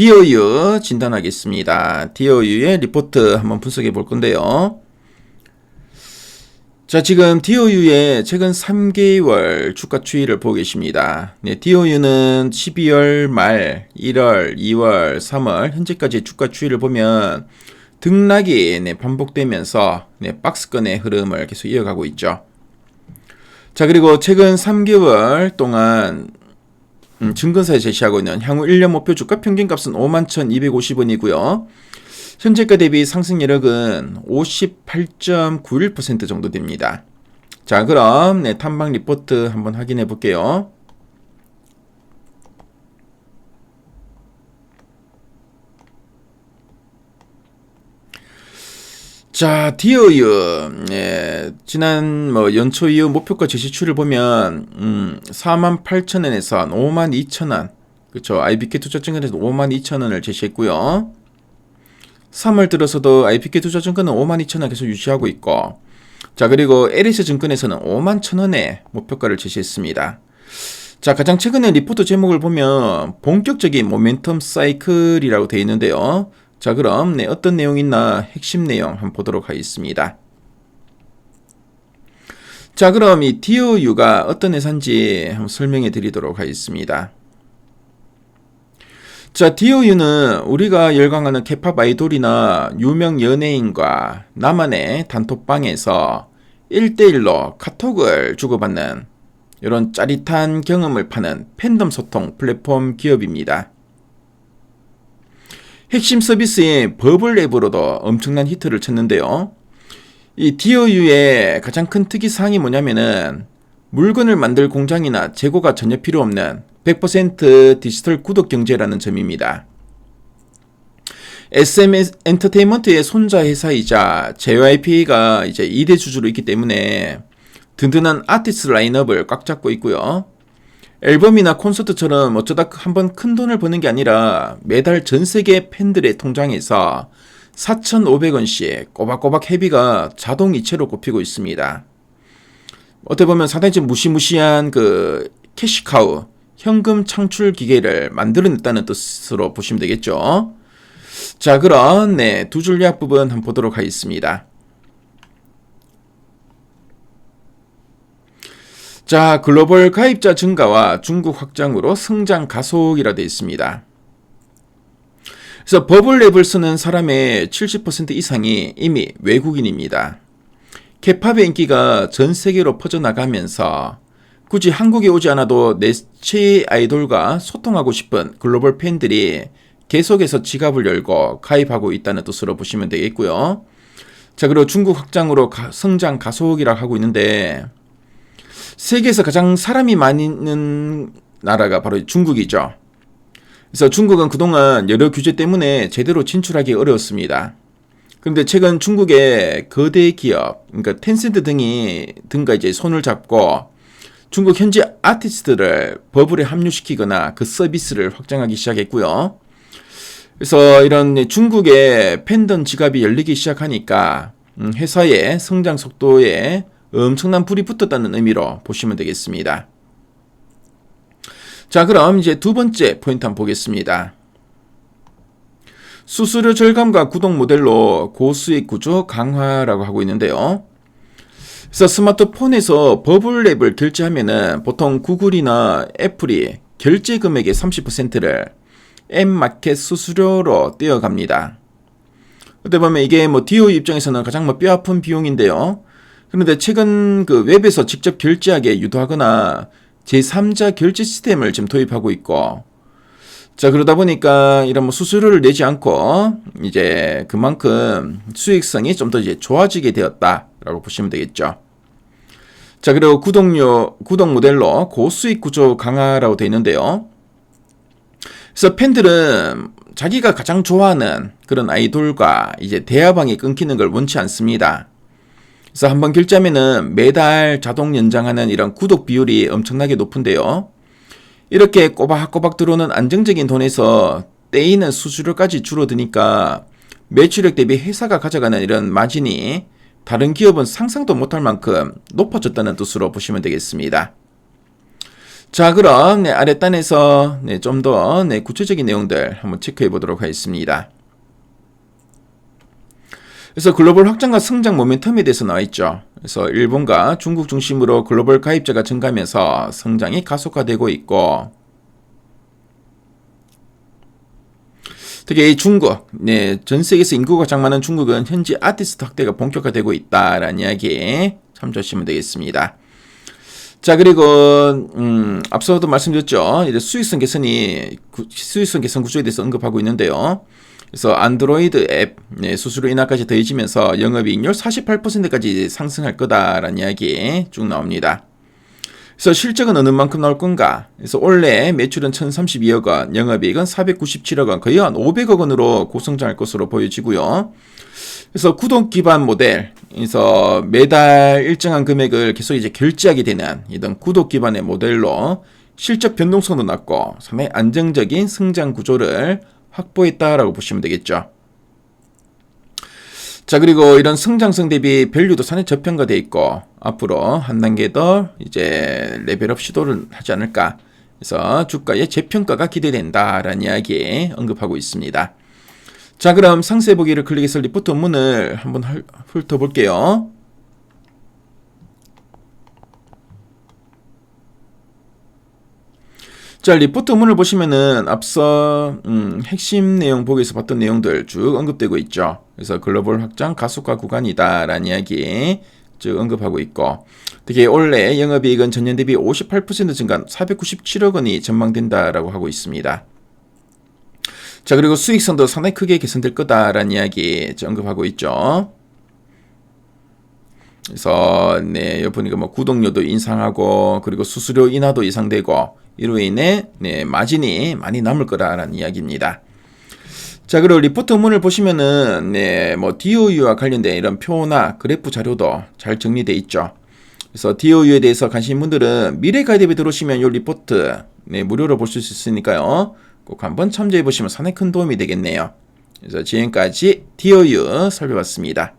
DOU 진단하겠습니다. DOU의 리포트 한번 분석해 볼 건데요. 자, 지금 DOU의 최근 3개월 주가 추이를 보고 계십니다. 네, DOU는 12월 말, 1월, 2월, 3월 현재까지 주가 추이를 보면 등락이 반복되면서 박스권의 흐름을 계속 이어가고 있죠. 자, 그리고 최근 3개월 동안 증권사에 제시하고 있는 향후 1년 목표 주가 평균값은 51,250원이고요. 현재가 대비 상승 여력은 58.91% 정도 됩니다. 자, 그럼 탐방 리포트 한번 확인해 볼게요. 자, DOU 지난 연초 이후 목표가 제시추를 보면 48,000원에서 52,000원, 그렇죠. IBK 투자증권에서 52,000원을 제시했고요. 3월 들어서도 IBK 투자증권은 52,000원 계속 유지하고 있고, 자, 그리고 LS증권에서는 51,000원의 목표가를 제시했습니다. 자, 가장 최근에 리포트 제목을 보면 본격적인 모멘텀 사이클이라고 되어 있는데요. 자, 그럼 어떤 내용이 있나 핵심 내용 한번 보도록 하겠습니다. 자, 그럼 이 DOU가 어떤 회사인지 한번 설명해 드리도록 하겠습니다. 자, DOU는 우리가 열광하는 K-POP 아이돌이나 유명 연예인과 나만의 단톡방에서 1대1로 카톡을 주고받는 이런 짜릿한 경험을 파는 팬덤 소통 플랫폼 기업입니다. 핵심 서비스인 버블 앱으로도 엄청난 히트를 쳤는데요. 이 DOU의 가장 큰 특이사항이 뭐냐면은 물건을 만들 공장이나 재고가 전혀 필요 없는 100% 디지털 구독 경제라는 점입니다. SM 엔터테인먼트의 손자 회사이자 JYP가 이제 2대 주주로 있기 때문에 든든한 아티스트 라인업을 꽉 잡고 있고요. 앨범이나 콘서트처럼 어쩌다 한번 큰 돈을 버는 게 아니라 매달 전 세계 팬들의 통장에서 4,500원씩 꼬박꼬박 회비가 자동 이체로 꼽히고 있습니다. 어떻게 보면 상당히 좀 무시무시한 그 캐시카우, 현금 창출 기계를 만들어냈다는 뜻으로 보시면 되겠죠. 자, 그럼 두 줄 요약 부분 한번 보도록 하겠습니다. 자, 글로벌 가입자 증가와 중국 확장으로 성장 가속이라 되어 있습니다. 그래서 버블 앱을 쓰는 사람의 70% 이상이 이미 외국인입니다. K-POP의 인기가 전 세계로 퍼져나가면서 굳이 한국에 오지 않아도 내 최애 아이돌과 소통하고 싶은 글로벌 팬들이 계속해서 지갑을 열고 가입하고 있다는 뜻으로 보시면 되겠고요. 자, 그리고 중국 확장으로 성장 가속이라고 하고 있는데 세계에서 가장 사람이 많이 있는 나라가 바로 중국이죠. 그래서 중국은 그동안 여러 규제 때문에 제대로 진출하기 어려웠습니다. 그런데 최근 중국의 거대 기업, 그러니까 텐센트 등과 이제 손을 잡고 중국 현지 아티스트를 버블에 합류시키거나 그 서비스를 확장하기 시작했고요. 그래서 이런 중국의 팬덤 지갑이 열리기 시작하니까 회사의 성장 속도에 엄청난 불이 붙었다는 의미로 보시면 되겠습니다. 자, 그럼 이제 두 번째 포인트 한번 보겠습니다. 수수료 절감과 구독 모델로 고수익 구조 강화라고 하고 있는데요. 그래서 스마트폰에서 버블 앱을 결제하면은 보통 구글이나 애플이 결제 금액의 30%를 앱 마켓 수수료로 떼어갑니다. 어떻게 보면 이게 DOU 입장에서는 가장 뼈아픈 비용인데요. 그런데 최근 그 웹에서 직접 결제하게 유도하거나 제3자 결제 시스템을 지금 도입하고 있고, 자, 그러다 보니까 이런 수수료를 내지 않고 이제 그만큼 수익성이 좀 더 이제 좋아지게 되었다라고 보시면 되겠죠. 자, 그리고 구독 모델로 고수익 구조 강화라고 되어 있는데요. 그래서 팬들은 자기가 가장 좋아하는 그런 아이돌과 이제 대화방이 끊기는 걸 원치 않습니다. 그래서 한번 결제하면은 매달 자동 연장하는 이런 구독 비율이 엄청나게 높은데요. 이렇게 꼬박꼬박 들어오는 안정적인 돈에서 떼이는 수수료까지 줄어드니까 매출액 대비 회사가 가져가는 이런 마진이 다른 기업은 상상도 못할 만큼 높아졌다는 뜻으로 보시면 되겠습니다. 자, 그럼 아랫단에서 좀 더 구체적인 내용들 한번 체크해 보도록 하겠습니다. 그래서 글로벌 확장과 성장 모멘텀에 대해서 나와 있죠. 그래서 일본과 중국 중심으로 글로벌 가입자가 증가하면서 성장이 가속화되고 있고, 특히 중국, 전 세계에서 인구가 가장 많은 중국은 현재 아티스트 확대가 본격화되고 있다라는 이야기 참조하시면 되겠습니다. 자, 그리고 앞서도 말씀드렸죠. 이제 수익성 개선 구조에 대해서 언급하고 있는데요. 그래서 안드로이드 앱 수수료 인하까지 더해지면서 영업이익률 48%까지 상승할 거다라는 이야기 쭉 나옵니다. 그래서 실적은 어느 만큼 나올 건가? 그래서 올해 매출은 1,032억 원, 영업이익은 497억 원, 거의 한 500억 원으로 고성장할 것으로 보여지고요. 그래서 구독 기반 모델, 그래서 매달 일정한 금액을 계속 이제 결제하게 되는 이런 구독 기반의 모델로 실적 변동성도 낮고 상당히 안정적인 성장 구조를 확보했다라고 보시면 되겠죠. 자, 그리고 이런 성장성 대비 밸류도 상당히 저평가되어 있고 앞으로 한 단계 더 이제 레벨업 시도를 하지 않을까. 그래서 주가의 재평가가 기대된다라는 이야기 언급하고 있습니다. 자, 그럼 상세 보기를 클릭해서 리포트 원문을 한번 훑어볼게요. 자, 리포트 원문을 보시면은 앞서 핵심 내용 보기에서 봤던 내용들 쭉 언급되고 있죠. 그래서 글로벌 확장 가속화 구간이다라는 이야기 쭉 언급하고 있고, 특히 올해 영업이익은 전년 대비 58% 증가한 497억 원이 전망된다라고 하고 있습니다. 자, 그리고 수익성도 상당히 크게 개선될 거다라는 이야기 언급하고 있죠. 그래서 보니까 뭐 구독료도 인상하고 그리고 수수료 인하도 예상되고 이로 인해 마진이 많이 남을 거라는 이야기입니다. 자, 그리고 리포트 원문을 보시면은 뭐 DOU와 관련된 이런 표나 그래프 자료도 잘 정리되어 있죠. 그래서 DOU에 대해서 관심 분들은 미래 가이드에 들어오시면 이 리포트 무료로 보실 수 있으니까요. 꼭 한번 참조해 보시면 상당히 큰 도움이 되겠네요. 그래서 지금까지 DOU 살펴봤습니다.